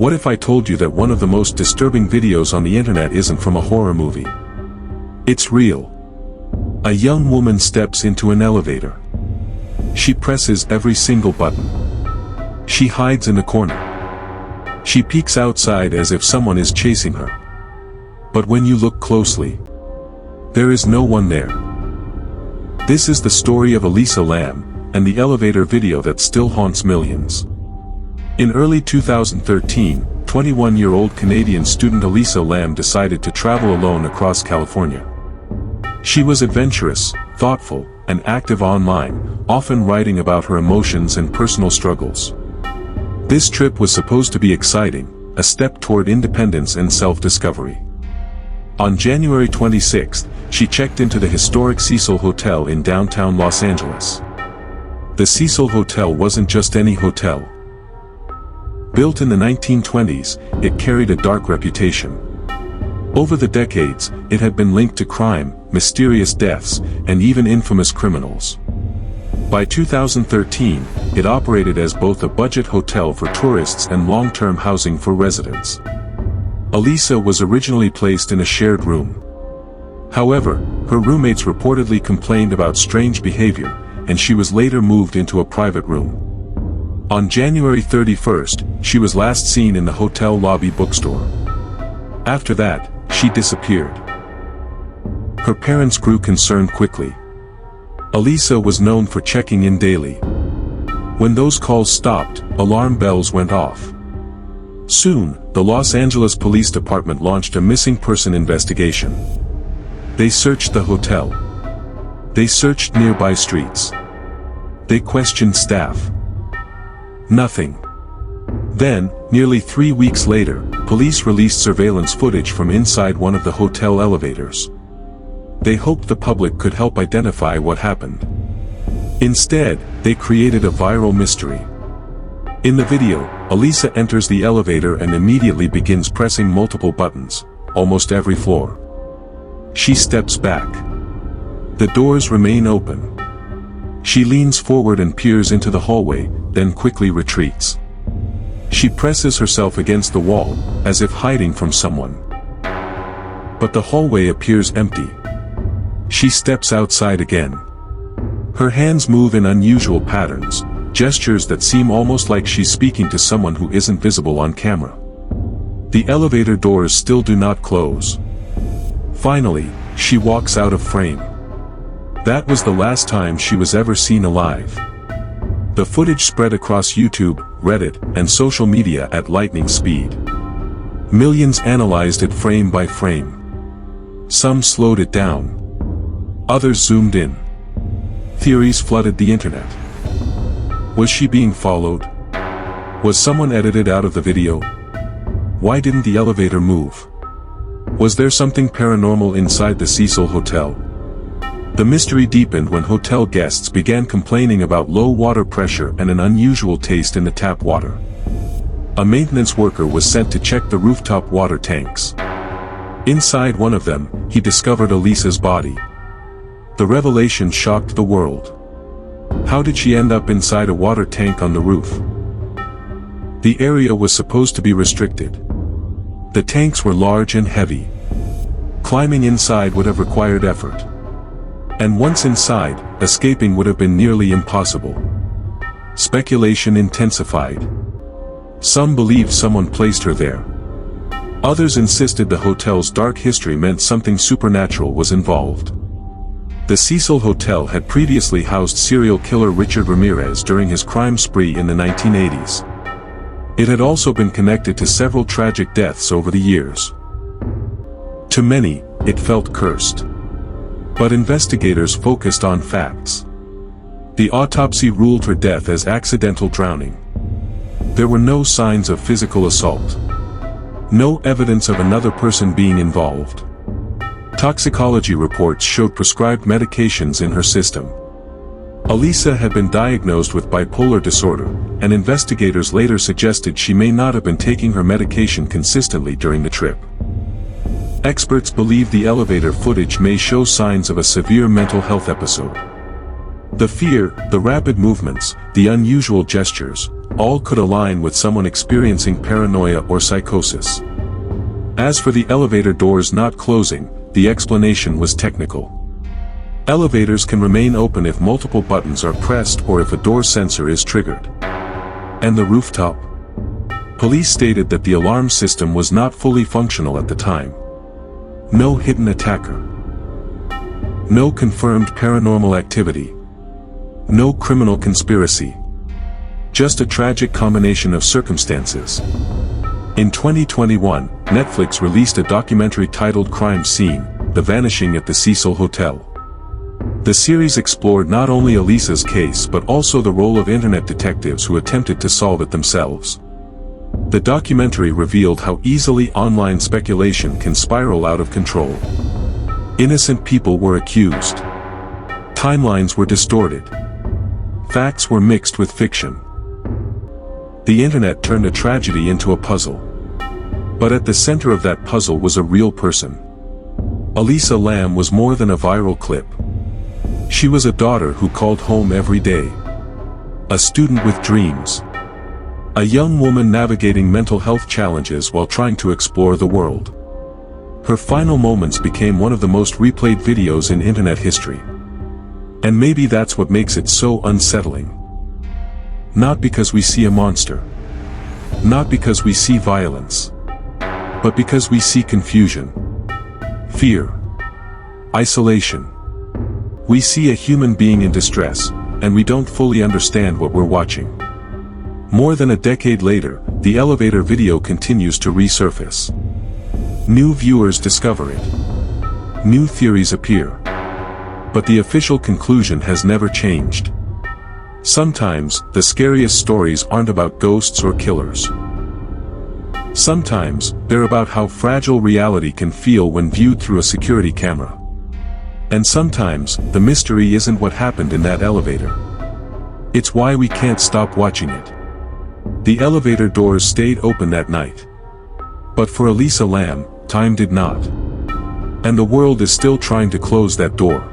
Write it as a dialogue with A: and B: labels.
A: What if I told you that one of the most disturbing videos on the internet isn't from a horror movie? It's real. A young woman steps into an elevator. She presses every single button. She hides in a corner. She peeks outside as if someone is chasing her. But when you look closely, there is no one there. This is the story of Elisa Lam, and the elevator video that still haunts millions. In early 2013, 21-year-old Canadian student Elisa Lam decided to travel alone across California. She was adventurous, thoughtful, and active online, often writing about her emotions and personal struggles. This trip was supposed to be exciting, a step toward independence and self-discovery. On January 26, she checked into the historic Cecil Hotel in downtown Los Angeles. The Cecil Hotel wasn't just any hotel. Built in the 1920s, it carried a dark reputation. Over the decades, it had been linked to crime, mysterious deaths, and even infamous criminals. By 2013, it operated as both a budget hotel for tourists and long-term housing for residents. Elisa was originally placed in a shared room. However, her roommates reportedly complained about strange behavior, and she was later moved into a private room. On January 31st, she was last seen in the hotel lobby bookstore. After that, she disappeared. Her parents grew concerned quickly. Elisa was known for checking in daily. When those calls stopped, alarm bells went off. Soon, the Los Angeles Police Department launched a missing person investigation. They searched the hotel. They searched nearby streets. They questioned staff. Nothing. Then, nearly 3 weeks later, police released surveillance footage from inside one of the hotel elevators. They hoped the public could help identify what happened. Instead, they created a viral mystery. In the video, Elisa enters the elevator and immediately begins pressing multiple buttons, almost every floor. She steps back. The doors remain open. She leans forward and peers into the hallway, then quickly retreats. She presses herself against the wall, as if hiding from someone. But the hallway appears empty. She steps outside again. Her hands move in unusual patterns, gestures that seem almost like she's speaking to someone who isn't visible on camera. The elevator doors still do not close. Finally, she walks out of frame. That was the last time she was ever seen alive. The footage spread across YouTube, Reddit, and social media at lightning speed. Millions analyzed it frame by frame. Some slowed it down. Others zoomed in. Theories flooded the internet. Was she being followed? Was someone edited out of the video? Why didn't the elevator move? Was there something paranormal inside the Cecil Hotel? The mystery deepened when hotel guests began complaining about low water pressure and an unusual taste in the tap water. A maintenance worker was sent to check the rooftop water tanks. Inside one of them, he discovered Elisa's body. The revelation shocked the world. How did she end up inside a water tank on the roof? The area was supposed to be restricted. The tanks were large and heavy. Climbing inside would have required effort. And once inside, escaping would have been nearly impossible. Speculation intensified. Some believed someone placed her there. Others insisted the hotel's dark history meant something supernatural was involved. The Cecil Hotel had previously housed serial killer Richard Ramirez during his crime spree in the 1980s. It had also been connected to several tragic deaths over the years. To many, it felt cursed. But investigators focused on facts. The autopsy ruled her death as accidental drowning. There were no signs of physical assault. No evidence of another person being involved. Toxicology reports showed prescribed medications in her system. Elisa had been diagnosed with bipolar disorder, and investigators later suggested she may not have been taking her medication consistently during the trip. Experts believe the elevator footage may show signs of a severe mental health episode. The fear, the rapid movements, the unusual gestures, all could align with someone experiencing paranoia or psychosis. As for the elevator doors not closing, the explanation was technical. Elevators can remain open if multiple buttons are pressed or if a door sensor is triggered. And the rooftop? Police stated that the alarm system was not fully functional at the time. No hidden attacker. No confirmed paranormal activity. No criminal conspiracy. Just a tragic combination of circumstances. In 2021, Netflix released a documentary titled Crime Scene: The Vanishing at the Cecil Hotel. The series explored not only Elisa's case but also the role of internet detectives who attempted to solve it themselves. The documentary revealed how easily online speculation can spiral out of control. Innocent people were accused. Timelines were distorted. Facts were mixed with fiction. The internet turned a tragedy into a puzzle. But at the center of that puzzle was a real person. Elisa Lam was more than a viral clip. She was a daughter who called home every day. A student with dreams. A young woman navigating mental health challenges while trying to explore the world. Her final moments became one of the most replayed videos in internet history. And maybe that's what makes it so unsettling. Not because we see a monster. Not because we see violence. But because we see confusion. Fear. Isolation. We see a human being in distress, and we don't fully understand what we're watching. More than a decade later, the elevator video continues to resurface. New viewers discover it. New theories appear. But the official conclusion has never changed. Sometimes, the scariest stories aren't about ghosts or killers. Sometimes, they're about how fragile reality can feel when viewed through a security camera. And sometimes, the mystery isn't what happened in that elevator. It's why we can't stop watching it. The elevator doors stayed open that night. But for Elisa Lam, time did not. And the world is still trying to close that door.